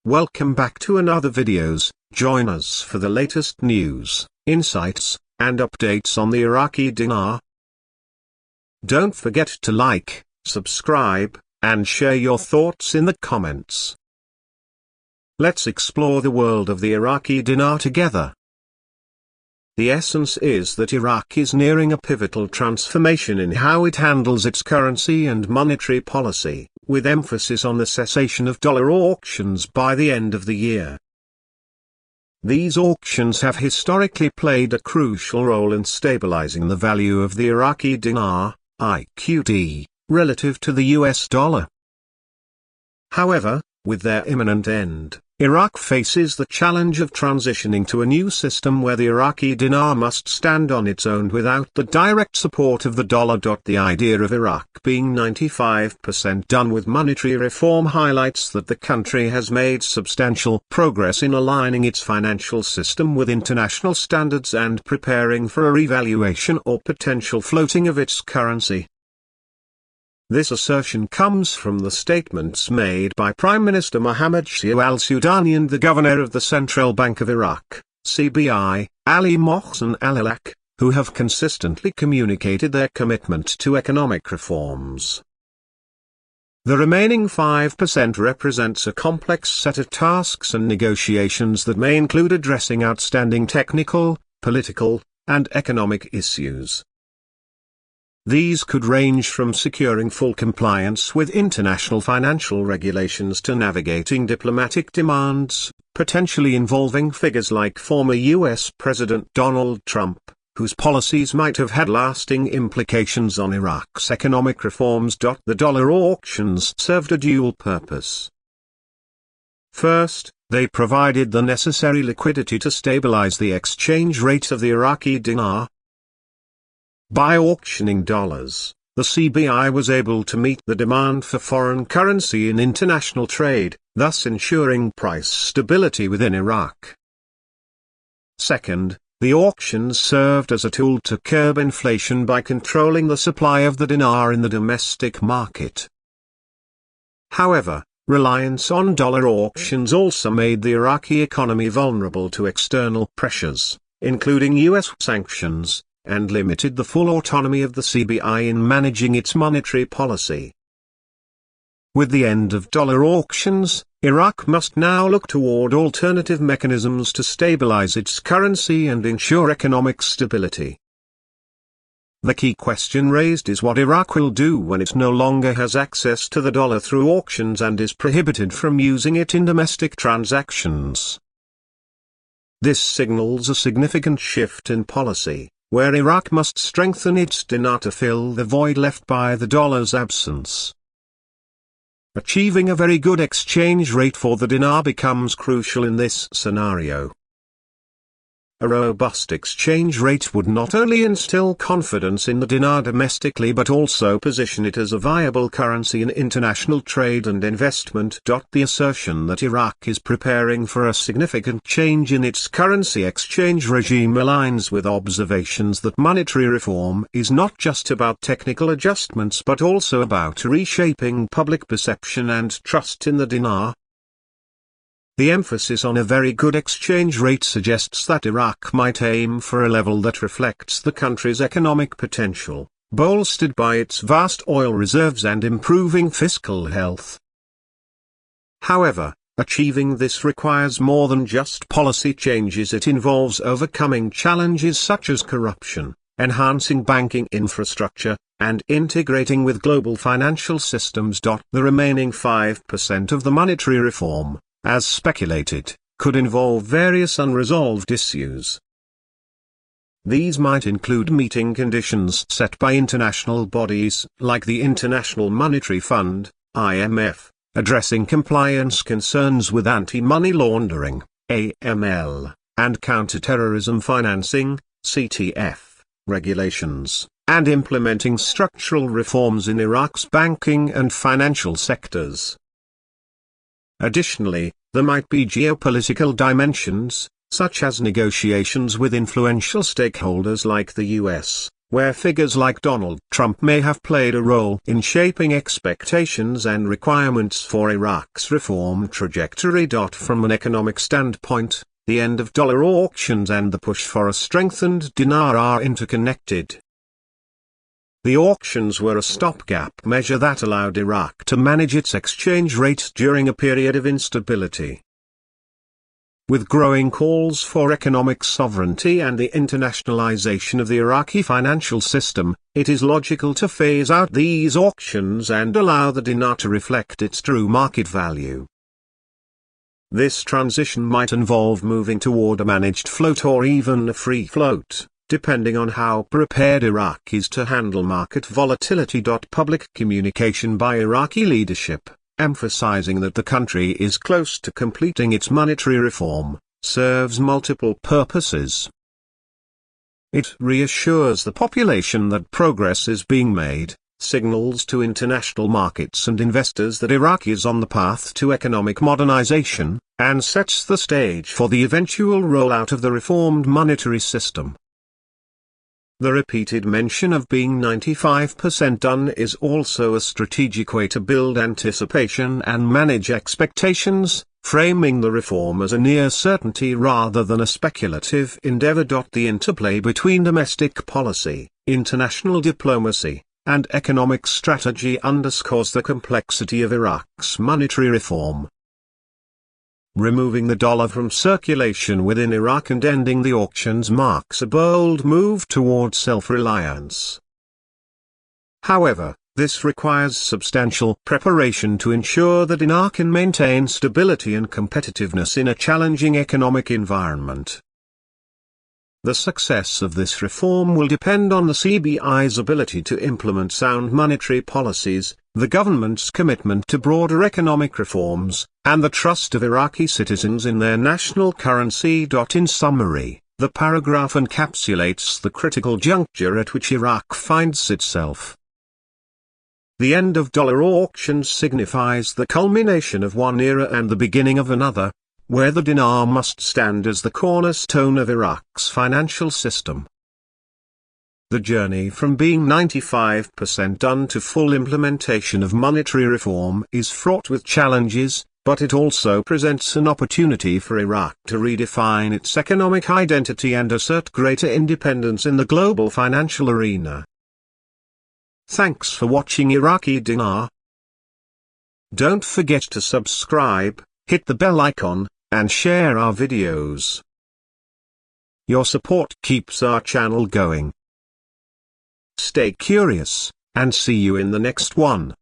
Welcome back to another videos. Join us for the latest news, insights, and updates on the Iraqi dinar. Don't forget to like, subscribe, and share your thoughts in the comments. Let's explore the world of the Iraqi dinar together. The essence is that Iraq is nearing a pivotal transformation in how it handles its currency and monetary policy, with emphasis on the cessation of dollar auctions by the end of the year. These auctions have historically played a crucial role in stabilizing the value of the Iraqi dinar, IQD, relative to the US dollar. However, with their imminent end, Iraq faces the challenge of transitioning to a new system where the Iraqi dinar must stand on its own without the direct support of the dollar. The idea of Iraq being 95% done with monetary reform highlights that the country has made substantial progress in aligning its financial system with international standards and preparing for a revaluation or potential floating of its currency. This assertion comes from the statements made by Prime Minister Mohammed Shia al-Sudani and the Governor of the Central Bank of Iraq, CBI, Ali Mohsen al-Alak, who have consistently communicated their commitment to economic reforms. The remaining 5% represents a complex set of tasks and negotiations that may include addressing outstanding technical, political, and economic issues. These could range from securing full compliance with international financial regulations to navigating diplomatic demands, potentially involving figures like former US President Donald Trump, whose policies might have had lasting implications on Iraq's economic reforms. The dollar auctions served a dual purpose. First, they provided the necessary liquidity to stabilize the exchange rate of the Iraqi dinar. By auctioning dollars, the CBI was able to meet the demand for foreign currency in international trade, thus ensuring price stability within Iraq. Second, the auctions served as a tool to curb inflation by controlling the supply of the dinar in the domestic market. However, reliance on dollar auctions also made the Iraqi economy vulnerable to external pressures, including US sanctions, and limited the full autonomy of the CBI in managing its monetary policy. With the end of dollar auctions, Iraq must now look toward alternative mechanisms to stabilize its currency and ensure economic stability. The key question raised is what Iraq will do when it no longer has access to the dollar through auctions and is prohibited from using it in domestic transactions. This signals a significant shift in policy, where Iraq must strengthen its dinar to fill the void left by the dollar's absence. Achieving a very good exchange rate for the dinar becomes crucial in this scenario. A robust exchange rate would not only instill confidence in the dinar domestically but also position it as a viable currency in international trade and investment. The assertion that Iraq is preparing for a significant change in its currency exchange regime aligns with observations that monetary reform is not just about technical adjustments but also about reshaping public perception and trust in the dinar. The emphasis on a very good exchange rate suggests that Iraq might aim for a level that reflects the country's economic potential, bolstered by its vast oil reserves and improving fiscal health. However, achieving this requires more than just policy changes. It involves overcoming challenges such as corruption, enhancing banking infrastructure, and integrating with global financial systems. The remaining 5% of the monetary reform, as speculated, could involve various unresolved issues. These might include meeting conditions set by international bodies like the International Monetary Fund, IMF, addressing compliance concerns with anti-money laundering, AML, and counterterrorism financing, CTF, regulations, and implementing structural reforms in Iraq's banking and financial sectors. Additionally, there might be geopolitical dimensions, such as negotiations with influential stakeholders like the US, where figures like Donald Trump may have played a role in shaping expectations and requirements for Iraq's reform trajectory. From an economic standpoint, the end of dollar auctions and the push for a strengthened dinar are interconnected. The auctions were a stopgap measure that allowed Iraq to manage its exchange rate during a period of instability. With growing calls for economic sovereignty and the internationalization of the Iraqi financial system, it is logical to phase out these auctions and allow the dinar to reflect its true market value. This transition might involve moving toward a managed float or even a free float, depending on how prepared Iraq is to handle market volatility. Public communication by Iraqi leadership, emphasizing that the country is close to completing its monetary reform, serves multiple purposes. It reassures the population that progress is being made, signals to international markets and investors that Iraq is on the path to economic modernization, and sets the stage for the eventual rollout of the reformed monetary system. The repeated mention of being 95% done is also a strategic way to build anticipation and manage expectations, framing the reform as a near certainty rather than a speculative endeavor. The interplay between domestic policy, international diplomacy, and economic strategy underscores the complexity of Iraq's monetary reform. Removing the dollar from circulation within Iraq and ending the auctions marks a bold move towards self-reliance. However, this requires substantial preparation to ensure that dinar can maintain stability and competitiveness in a challenging economic environment. The success of this reform will depend on the CBI's ability to implement sound monetary policies, the government's commitment to broader economic reforms, and the trust of Iraqi citizens in their national currency. In summary, the paragraph encapsulates the critical juncture at which Iraq finds itself. The end of dollar auctions signifies the culmination of one era and the beginning of another, where the dinar must stand as the cornerstone of Iraq's financial system. The journey from being 95% done to full implementation of monetary reform is fraught with challenges, but it also presents an opportunity for Iraq to redefine its economic identity and assert greater independence in the global financial arena. Thanks for watching Iraqi Dinar. Don't forget to subscribe, hit the bell icon, and share our videos. Your support keeps our channel going. Stay curious, and see you in the next one.